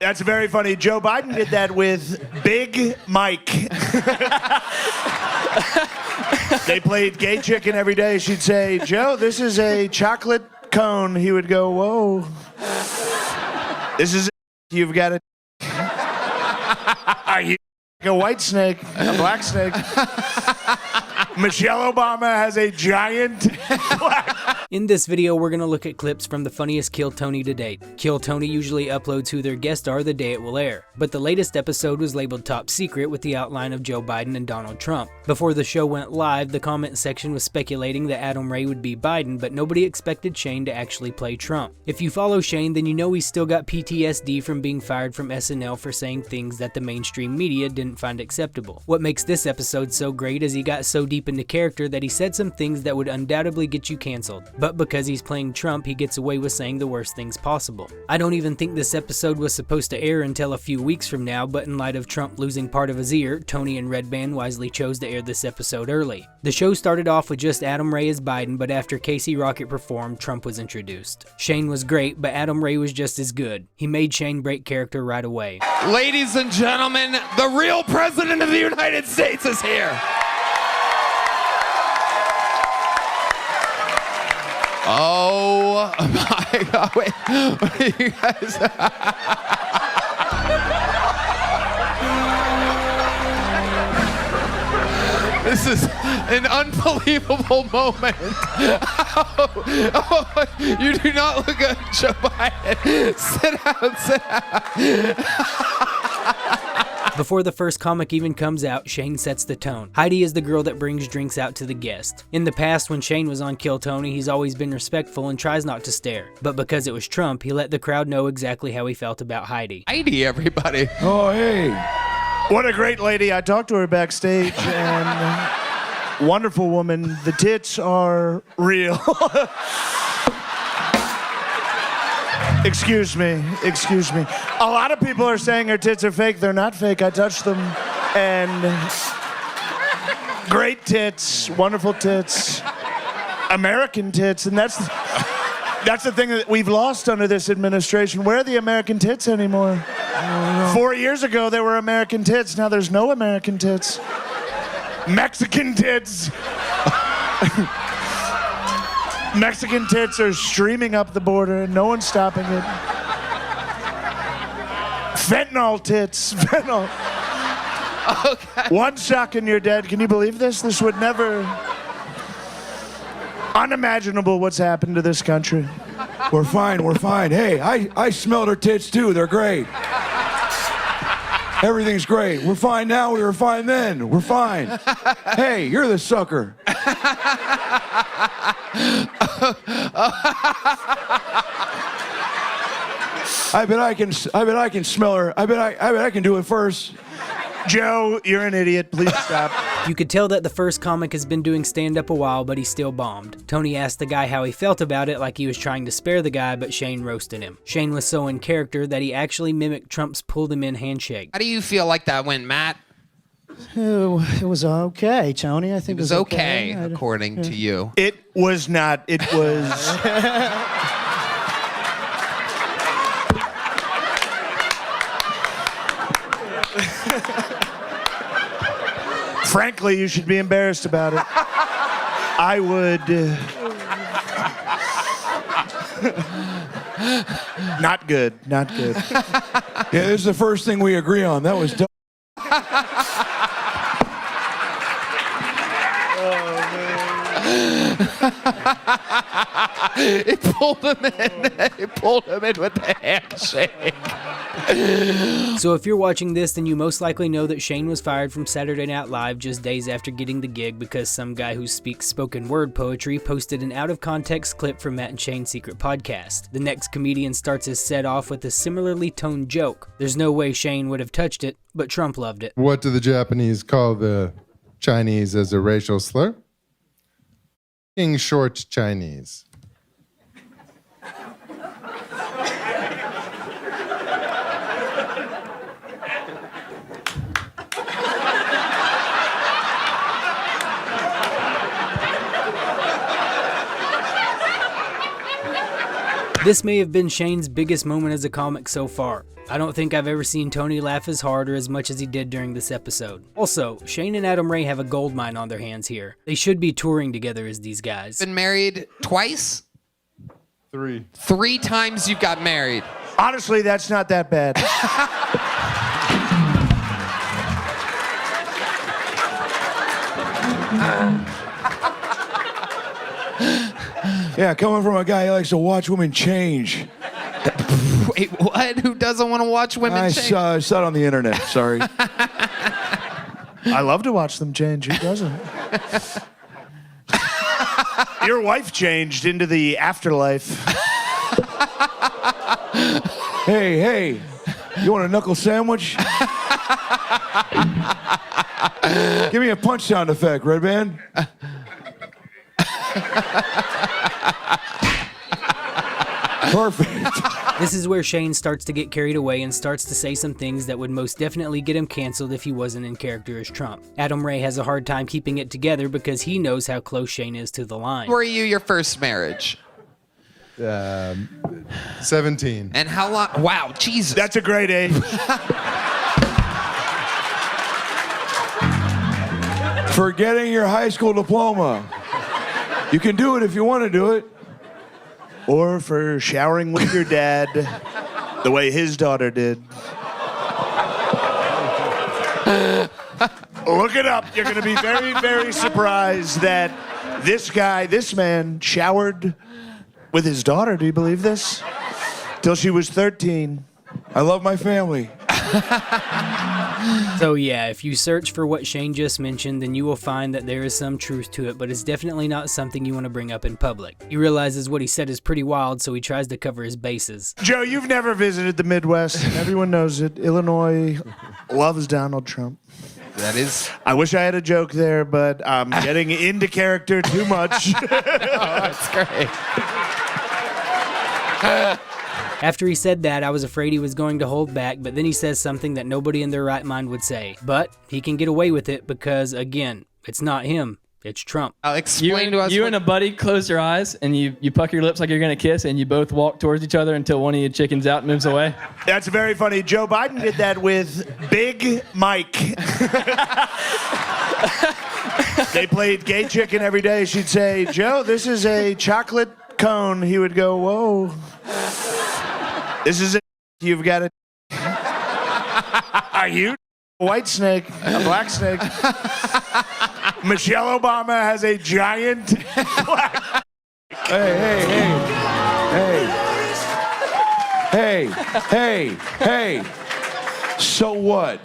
That's very funny. Joe Biden did that with Big Mike. They played Gay Chicken every day. She'd say, Joe, this is a chocolate cone. He would go, whoa. This is you've got a white snake, a black snake. Michelle Obama has a giant black. In this video, we're gonna look at clips from the funniest Kill Tony to date. Kill Tony usually uploads who their guests are the day it will air, but the latest episode was labeled Top Secret with the outline of Joe Biden and Donald Trump. Before the show went live, the comment section was speculating that Adam Ray would be Biden, but nobody expected Shane to actually play Trump. If you follow Shane, then you know he's still got PTSD from being fired from SNL for saying things that the mainstream media didn't find acceptable. What makes this episode so great is he got so deep into character that he said some things that would undoubtedly get you canceled. But because he's playing Trump, he gets away with saying the worst things possible. I don't even think this episode was supposed to air until a few weeks from now, but in light of Trump losing part of his ear, Tony and Red Band wisely chose to air this episode early. The show started off with just Adam Ray as Biden, but after Casey Rocket performed, Trump was introduced. Shane was great, but Adam Ray was just as good. He made Shane break character right away. Ladies and gentlemen, the real president of the United States is here. Oh my God, wait, what are you guys? This is an unbelievable moment. Oh, you do not look good, Joe Biden. Sit down, sit down. Before the first comic even comes out, Shane sets the tone. Heidi is the girl that brings drinks out to the guest. In the past, when Shane was on Kill Tony, he's always been respectful and tries not to stare. But because it was Trump, he let the crowd know exactly how he felt about Heidi. Heidi, everybody. Oh, hey. What a great lady. I talked to her backstage, and wonderful woman. The tits are real. Excuse me. A lot of people are saying her tits are fake. They're not fake. I touched them. And great tits, wonderful tits, American tits. And that's the thing that we've lost under this administration. Where are the American tits anymore? 4 years ago, there were American tits. Now there's no American tits. Mexican tits. Mexican tits are streaming up the border and no one's stopping it. Fentanyl tits. Fentanyl. Okay. One shock and you're dead. Can you believe this? This would never... Unimaginable what's happened to this country. We're fine. Hey, I smelled her tits too. They're great. Everything's great. We're fine now. We were fine then. We're fine. Hey, you're the sucker. I bet I can smell her. I bet I can do it first. Joe, you're an idiot. Please stop. You could tell that the first comic has been doing stand-up a while, but he still bombed. Tony asked the guy how he felt about it, like he was trying to spare the guy, but Shane roasted him. Shane was so in character that he actually mimicked Trump's pulled-him-in handshake. How do you feel like that went, Matt? It was okay, Tony. I think It was okay, according to you. It was not. It was... Frankly, you should be embarrassed about it. I would... Not good. Yeah, this is the first thing we agree on. That was dumb. It pulled him in. It pulled him in with the handshake. So if you're watching this, then you most likely know that Shane was fired from Saturday Night Live just days after getting the gig because some guy who speaks spoken word poetry posted an out-of-context clip from Matt and Shane's secret podcast. The next comedian starts his set off with a similarly toned joke. There's no way Shane would have touched it, but Trump loved it. What do the Japanese call the Chinese as a racial slur? King short Chinese. This may have been Shane's biggest moment as a comic so far. I don't think I've ever seen Tony laugh as hard or as much as he did during this episode. Also, Shane and Adam Ray have a gold mine on their hands here. They should be touring together as these guys. Been married twice? 3. 3 times you've got married. Honestly, that's not that bad. Yeah, coming from a guy who likes to watch women change. Wait, what? Who doesn't want to watch women I change? saw it on the internet, sorry. I love to watch them change. Who doesn't? Your wife changed into the afterlife. Hey, you want a knuckle sandwich? Give me a punch sound effect, Red Band. Perfect. This is where Shane starts to get carried away and starts to say some things that would most definitely get him canceled if he wasn't in character as Trump. Adam Ray has a hard time keeping it together because he knows how close Shane is to the line. Were you your first marriage? 17. And how long? Wow, Jesus. That's a great age. For getting your high school diploma. You can do it if you want to do it. Or for showering with your dad the way his daughter did. Look it up. You're going to be very, very surprised that this man showered with his daughter. Do you believe this? Till she was 13. I love my family. So yeah, if you search for what Shane just mentioned, then you will find that there is some truth to it, but it's definitely not something you want to bring up in public. He realizes what he said is pretty wild, so he tries to cover his bases. Joe, you've never visited the Midwest. Everyone knows it. Illinois loves Donald Trump. That is. I wish I had a joke there, but I'm getting into character too much. Oh, that's great. After he said that, I was afraid he was going to hold back, but then he says something that nobody in their right mind would say. But he can get away with it because, again, it's not him, it's Trump. Explain to us. You and a buddy close your eyes and you pucker your lips like you're going to kiss and you both walk towards each other until one of you chickens out and moves away. That's very funny. Joe Biden did that with Big Mike. They played gay chicken every day. She'd say, Joe, this is a chocolate cone. He would go, whoa. This is it. You've got a... Are you a white snake? A black snake? Michelle Obama has a giant black... Hey. So what?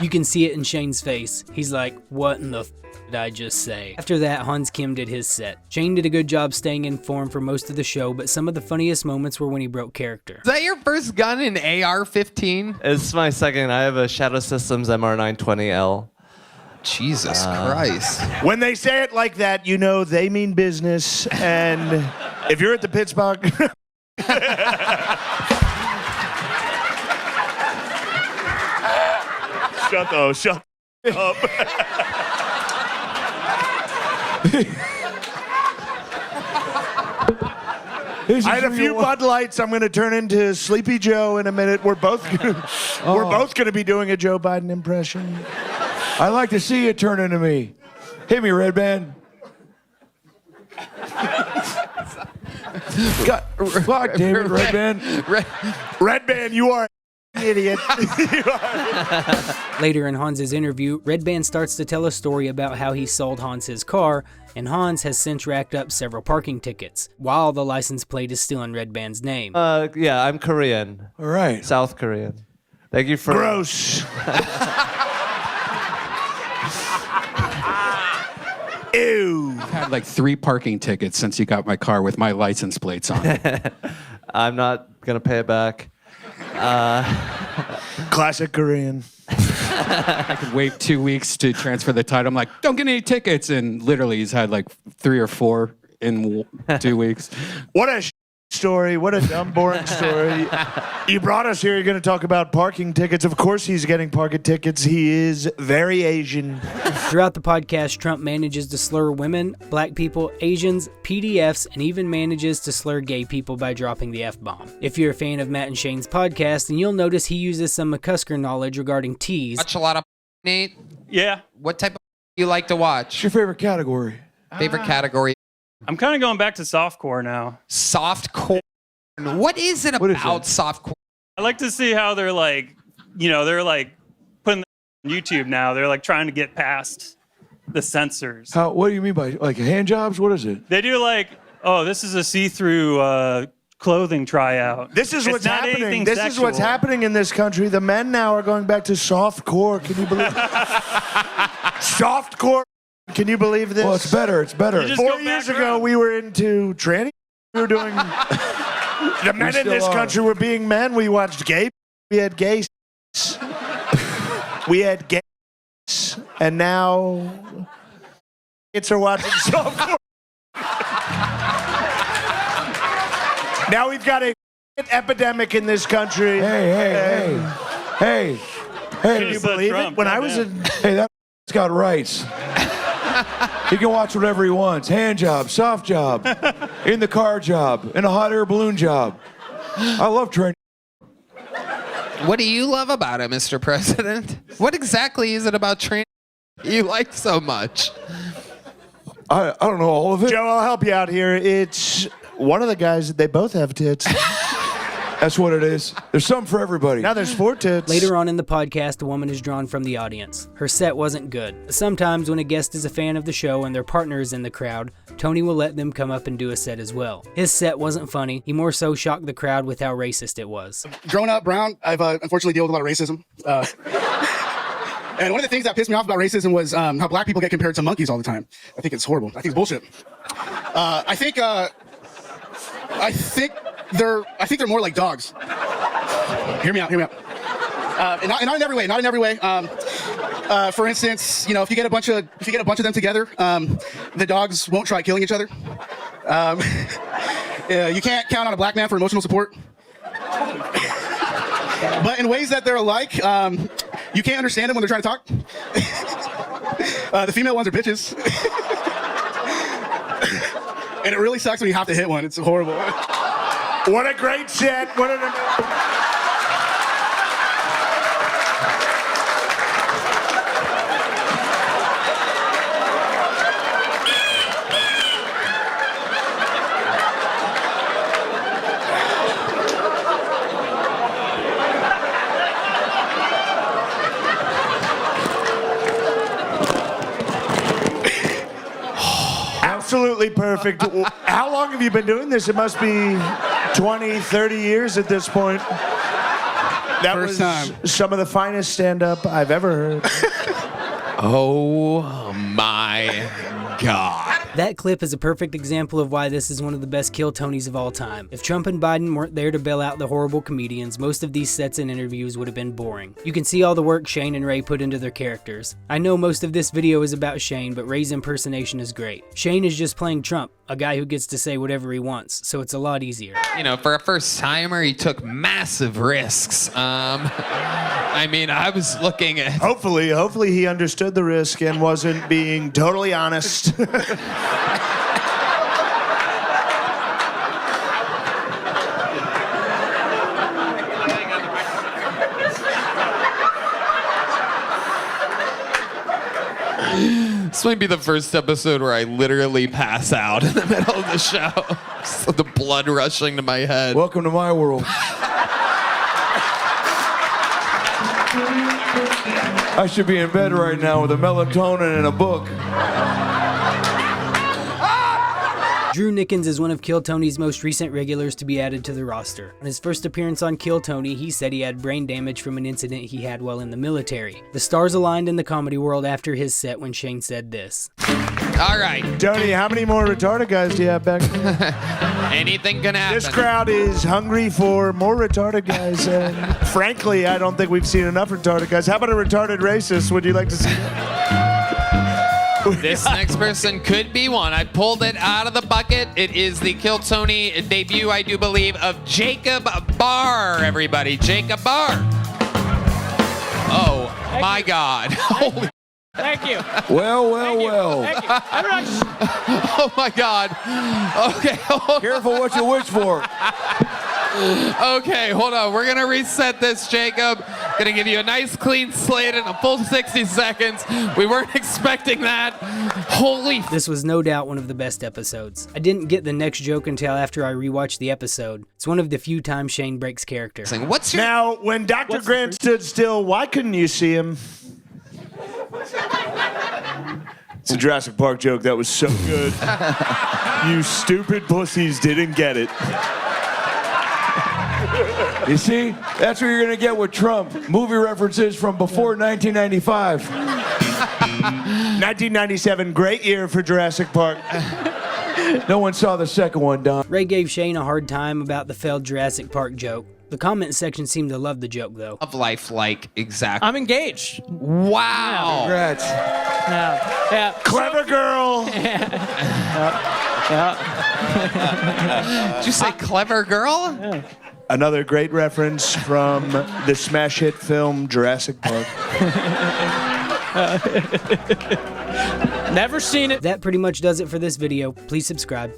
You can see it in Shane's face. He's like, what in the f did I just say? After that, Hans Kim did his set. Shane did a good job staying in form for most of the show, but some of the funniest moments were when he broke character. Is that your first gun in AR-15? It's my second. I have a Shadow Systems MR920L. Jesus Christ. When they say it like that, you know they mean business. And if you're at the Pittsburgh... Shut up. I had a few Bud Lights. I'm going to turn into Sleepy Joe in a minute. We're both going to be doing a Joe Biden impression. I'd like to see you turn into me. Hit me, Red Band. God damn it, Red Band. Red Band, you are an idiot. Later in Hans's interview, Red Band starts to tell a story about how he sold Hans his car, and Hans has since racked up several parking tickets, while the license plate is still in Red Band's name. Yeah, I'm Korean. All right. South Korean. Thank you for... Gross. Ew. I've had like 3 parking tickets since you got my car with my license plates on it. I'm not going to pay it back. Classic Korean. I could wait 2 weeks to transfer the title. I'm like, don't get any tickets. And literally he's had like 3 or 4 in 2 weeks. What a story. story. What a dumb, boring story. You brought us here. You're going to talk about parking tickets. Of course he's getting parking tickets. He is very Asian. Throughout the podcast, Trump manages to slur women, black people, Asians, PDFs, and even manages to slur gay people by dropping the F-bomb. If you're a fan of Matt and Shane's podcast, then you'll notice he uses some McCusker knowledge regarding teas. Watch a lot of Nate. Yeah. What type of you like to watch? What's your favorite category? Favorite category? I'm kind of going back to softcore now. Softcore. What is it What is about that? softcore? I like to see how they're like, they're like putting on YouTube now. They're like trying to get past the censors. What do you mean by like hand jobs? What is it? They do like, oh, this is a see-through clothing tryout. This is It's what's not happening. anything This is what's sexual. happening in this country. The men now are going back to softcore. Can you believe softcore? Can you believe this? Well, it's better. It's better. You just 4 go years back ago, around. we were into tranny. We were doing. The men in still this are. country were being men. We watched gay. We had gay. We had gay. And now, kids are watching softcore. Now we've got a epidemic in this country. Hey. Can you said believe Trump, it? When I was goddamn. in. Hey, that's got rights. He can watch whatever he wants. Hand job, soft job, in the car job, in a hot air balloon job. I love training. What do you love about it, Mr. President? What exactly is it about training you like so much? I don't know all of it. Joe, I'll help you out here. It's one of the guys, they both have tits. That's what it is. There's something for everybody. Now there's 4 tits. Later on in the podcast, a woman is drawn from the audience. Her set wasn't good. Sometimes when a guest is a fan of the show and their partner is in the crowd, Tony will let them come up and do a set as well. His set wasn't funny. He more so shocked the crowd with how racist it was. Growing up brown, I've unfortunately dealt with a lot of racism. And one of the things that pissed me off about racism was how black people get compared to monkeys all the time. I think it's horrible. I think it's bullshit. I think they're more like dogs. Hear me out. And not in every way. Not in every way. For instance, if you get a bunch of them together, the dogs won't try killing each other. You can't count on a black man for emotional support. But in ways that they're alike, you can't understand them when they're trying to talk. The female ones are bitches. And it really sucks when you have to hit one. It's horrible. What a great set. What an absolutely perfect. How long have you been doing this? It must be 20, 30 years at this point. That First was time. some of the finest stand-up I've ever heard. Oh my God. That clip is a perfect example of why this is one of the best Kill Tonys of all time. If Trump and Biden weren't there to bail out the horrible comedians, most of these sets and interviews would have been boring. You can see all the work Shane and Ray put into their characters. I know most of this video is about Shane, but Ray's impersonation is great. Shane is just playing Trump, a guy who gets to say whatever he wants, so it's a lot easier. For a first timer, he took massive risks. I was looking at. Hopefully he understood the risk and wasn't being totally honest. This might be the first episode where I literally pass out in the middle of the show. So the blood rushing to my head. Welcome to my world. I should be in bed right now with a melatonin and a book. Drew Nickens is one of Kill Tony's most recent regulars to be added to the roster. On his first appearance on Kill Tony, he said he had brain damage from an incident he had while in the military. The stars aligned in the comedy world after his set when Shane said this. All right. Tony, how many more retarded guys do you have back there? Anything can happen. This crowd is hungry for more retarded guys, and frankly, I don't think we've seen enough retarded guys. How about a retarded racist? Would you like to see that? This next person could be one. I pulled it out of the bucket. It is the Kill Tony debut, I do believe, of Jacob Barr, everybody. Jacob Barr. Oh, my God. Holy. Thank you. Well. Oh, my God. Okay, hold on. Careful what you wish for. Okay, hold on. We're going to reset this, Jacob. Going to give you a nice clean slate in a full 60 seconds. We weren't expecting that. Holy. This was no doubt one of the best episodes. I didn't get the next joke until after I rewatched the episode. It's one of the few times Shane breaks character. What's your... Now, when Dr. Grant stood still, why couldn't you see him? It's a Jurassic Park joke that was so good. You stupid pussies didn't get it. You see? That's what you're going to get with Trump. Movie references from before 1995. 1997, great year for Jurassic Park. No one saw the second one, Don. Ray gave Shane a hard time about the failed Jurassic Park joke. The comment section seemed to love the joke, though. Of life, like, exactly. I'm engaged. Wow. Congrats. Yeah. Clever girl. Did you say clever girl? Yeah. Another great reference from the smash hit film Jurassic Park. Never seen it. That pretty much does it for this video. Please subscribe.